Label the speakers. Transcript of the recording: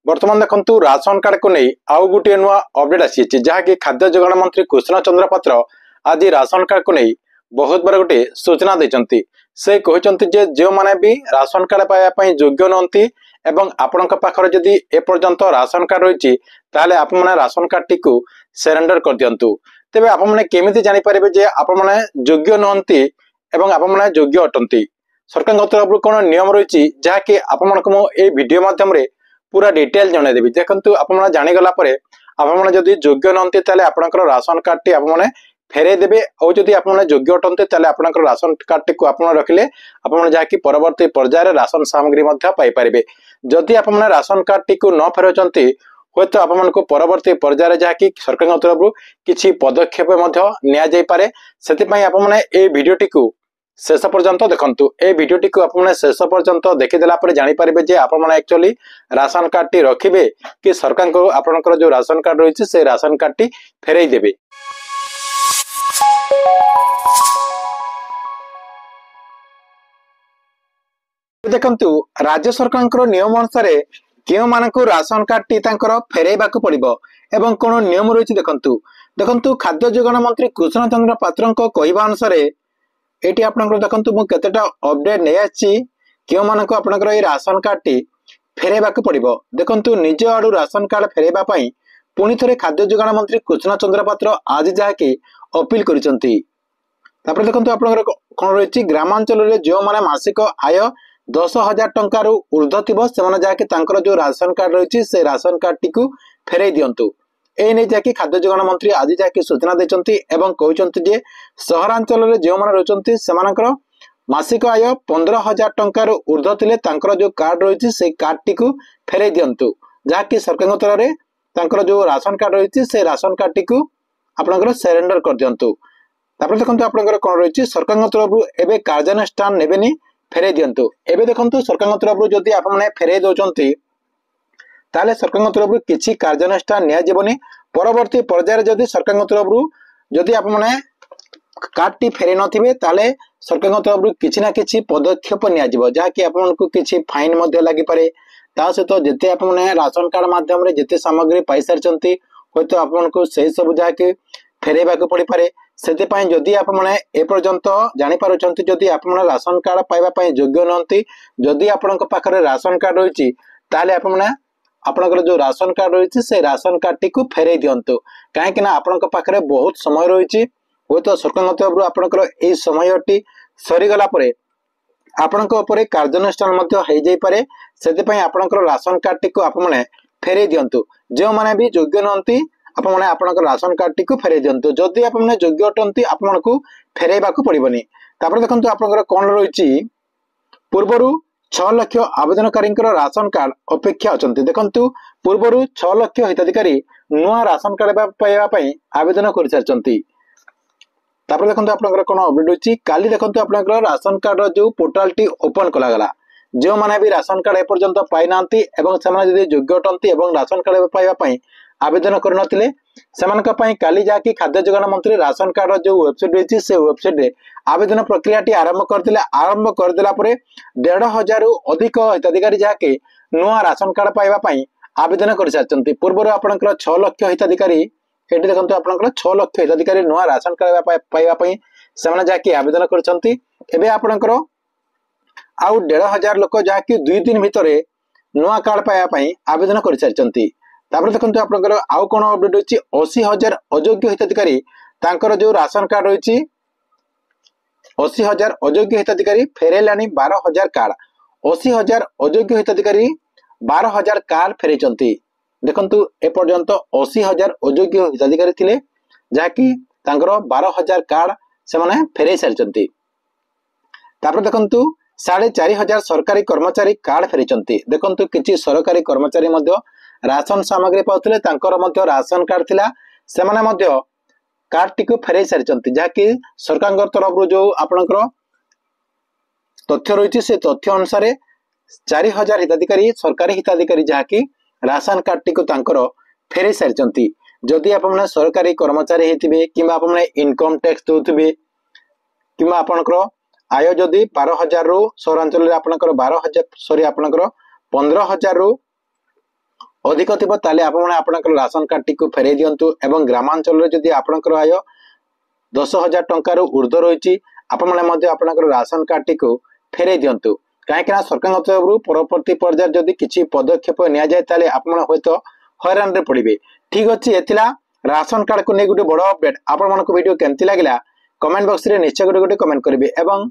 Speaker 1: बर्तमान देखंतु ration card को नहीं आउ गोटे नुआ अपडेट आसी जहाँकि खाद्य जोगाण मंत्री कृष्ण चंद्र पात्र आज राशन कार्ड को नहीं बहुत बड़ गोटे सूचना देते। से कहते जो मैंने भी राशन कार्ड पाइबा योग्य नुहति एवं आपण पाखर जदि एपर्यंत राशन कार्ड रही ताले आप राशन कार्ड टी सरेंडर कर दिंतु। तेबे आप केमी जानीपर जे आप योग्य नुहति एवं आप योग्य अटंती। सरकार तरफ कौन नियम रही जहाँकि आपको वीडियो माध्यम पूरा डिटेल जनईदेवी। देखो आप जानीगला आप योग्य नुहति आपंकर राशन कार्ड टी आप फेरई देवे और जदि आप योग्य अटंते आपंकर राशन कार्ड टी आप रखिले आप जहाँकि परवर्ती पर्यायर राशन सामग्री पाइपर। जदि आप राशन कार्ड टी न फेरउंट हे तो आपको परवर्ती पर्यायर जहाँकि सरकार तरफ किसी पदक्षेप निपारे से वीडियो टी शेष पर्यंत देखंतु। ए वीडियोटी को आपने शेष पर्यंत देखीदेला जानीपर जे आप एक्चुअली राशन कार्ड टी रखिए कि सरकार को आपनकर जो राशन कार्ड रही से राशन कार्ड टी फेरई देबे। देखंतु राज्य सरकार नियम अनुसार क्यों मानक राशन कार्ड टी फेरइबा पड़िबो एवं कौन नियम रही देखंतु। देखंतु खाद्य जोगाण मंत्री कृष्ण चंद्र पात्र कहवा अनुसार ये आपंकर देखो मुझे केतेटा अपडेट नहीं आसी क्यों मानक आपंकर ये राशन कार्ड टी फेरइबा पड़िबो। देखंतु निज आड़ू राशन कार्ड फेरइबा पई पुणी थे खाद्य जोगाण मंत्री कृष्ण चंद्र पात्र आज जहाँकि अपील करिसेंती। तापर देखंतु आपंकर कौन रही ग्रामांचल जो मैंने मासिक आय 10,000 टंकार ऊर्ध्व थिबो सेमाने जहाँकि तांकर जो राशन कार्ड रही से राशन कार्ड टी फेरई दिंतु। ए नहीं जहाँकि खाद्य जोगाण मंत्री आज जहाँकि सूचना देते एवं कहते सहरांचल जो मैंने रही से मासिक आय 15,000 टंकार ऊर्ध्व थे जो कार्ड रही से कार्ड टी फेरई दिंतु। जहाँकि सरकार तरफ जो राशन कार्ड रही से राशन कार्ड टी आपंकर सरेंडर कर दिंतु। देखो आपंकर कौन रही सरकार तरफ एवं कार्यानुष्ठान नेबेनी फेरई दिंतु। एवं देखो सरकार तरफ जदि आप फेरई दौरान ताले सरकार तरफ किसी कार्यानुष्ठान नियाजिबनी। परवर्ती पर्यायर जदि सरकार तरफ जदि आप कार्ड टी फेरई नथिबे ताले सरकार तरफ किसी ना किसी पदक्षेप नियाजिबो जहाँकि आपको किसी फाइन लगी पारे। ता सहित जिते आप राशन कार्ड माध्यम जिते सामग्री पाई सारी हे तो आपको से सब जहाँकि फेरइबा पड़ पारे। से जदि आप एपर्यंत जापर जदि आप राशन कार्ड पाइबा योग्य नुहति जदि आपण पाखे राशन कार्ड रही ताले आपंकर जो राशन कार्ड रही से राशन कार्ड टी फेरई दिंतु। कहीं आपण पाखे बहुत समय रही हे तो सरकार तरफ आपंकर यह समय टी सरीगला आपण कार्यानुष्ठान होपे से आपंकर राशन कार्ड टी आप फेरई दिंतु। जो मैंने भी योग्य नुहति आपंकर राशन कार्ड टी फेरई दिंतु। जदि आप योग्य अटंती आपको फेरइबा पड़ोनी। देखो आपंकर कौन रही पूर्वर 6 लाख आवेदनकारी राशन कार्ड अपेक्षा अच्छा। देखु पूर्वर 6 लाख हिताधिकारी नुआ राशन कार्ड पाइबा आवेदन कर सारी। देखो आपंकर कौन अपडेट होची काली देखो आपंकर राशन कार्ड जो पोर्टाल टी ओपन कलागला जो मैंने भी राशन कार्ड एपर्यंत पाई ना से योग्य अटंती राशन कार्ड पाइबा आवेदन करनथिले सेमानक काली जाकि खाद्य जोगाण मंत्री राशन कार्ड जो वेबसाइट रही से वेबसाइट आवेदन प्रक्रिया टी आरंभ करदेला 1,500 अधिक हिताधिकारी जहाँकि नुआ राशन कार्ड पाइबा आवेदन कर सारी। पूर्व आपंकर 6 लाख हिताधिकारी ये देखो आपंकर 6 लाख हिताधिकारी नुआ राशन कार्ड पाइबा से जहाँकि आवेदन कर आपंकर आउ 1,500 लोक जहाँकि 2 दिन भितर नुआ कार्ड पाइबा आवेदन कर सारी। देखो आपंकर आउ कौन अपडेट होची 80,000 अयोग्य हिताधिकारी तांकर जो राशन कार्ड रही 80,000 अयोग्य हिताधिकारी फेरैलानी 12,000 कार्ड। 80,000 अयोग्य हिताधिकारी 12,000 कार्ड फेरई। देखंतु एपर्यंत 80,000 अयोग्य हिताधिकारी थिले जहाँकि 12,000 कार्ड से फेरई सारी। देखंतु 4,500 सरकारी कर्मचारी कार्ड फेरई। देखंतु किसी सरकारी कर्मचारी राशन सामग्री पाउथिले राशन कार्ड थिला सेमाने कार्ड टी फेरई सारी। जहाँकि सरकार तरफ जो आपंकर तथ्य रही से तथ्य अनुसार 4,000 हिताधिकारी सरकारी हिताधिकारी जहाँकि राशन कार्ड टी फेरई सारी। जदि आप सरकारी कर्मचारी होते कि इनकम टैक्स दौथे कि आपंकर आय जदि 12,000 रु सहरांचल आपंकर 12,000 सॉरी आपंकर 15,000 रु अधिक थिबो ताले आपण आपनकर राशन कार्ड टी को फेरे दियंतु एवं ग्रामांचल रे जदि आपनकर आय 10,000 टंका रु ऊर्ध्व रही आपण मैंने आपनकर राशन कार्ड टी को फेरे दियंतु कहीं सरकार तरफ परवर्ती पर्यायर जदि किसी पदक्षेप नि जाए ताले आपण हयत हैरान रे पड़िबे। ठीक अछि एथिला राशन कार्ड को नै गुटे बड़ अपडेट। आपण मानको वीडियो केमति लागला कमेंट बॉक्स रे निश्चय गुटे कमेंट करिवे एवं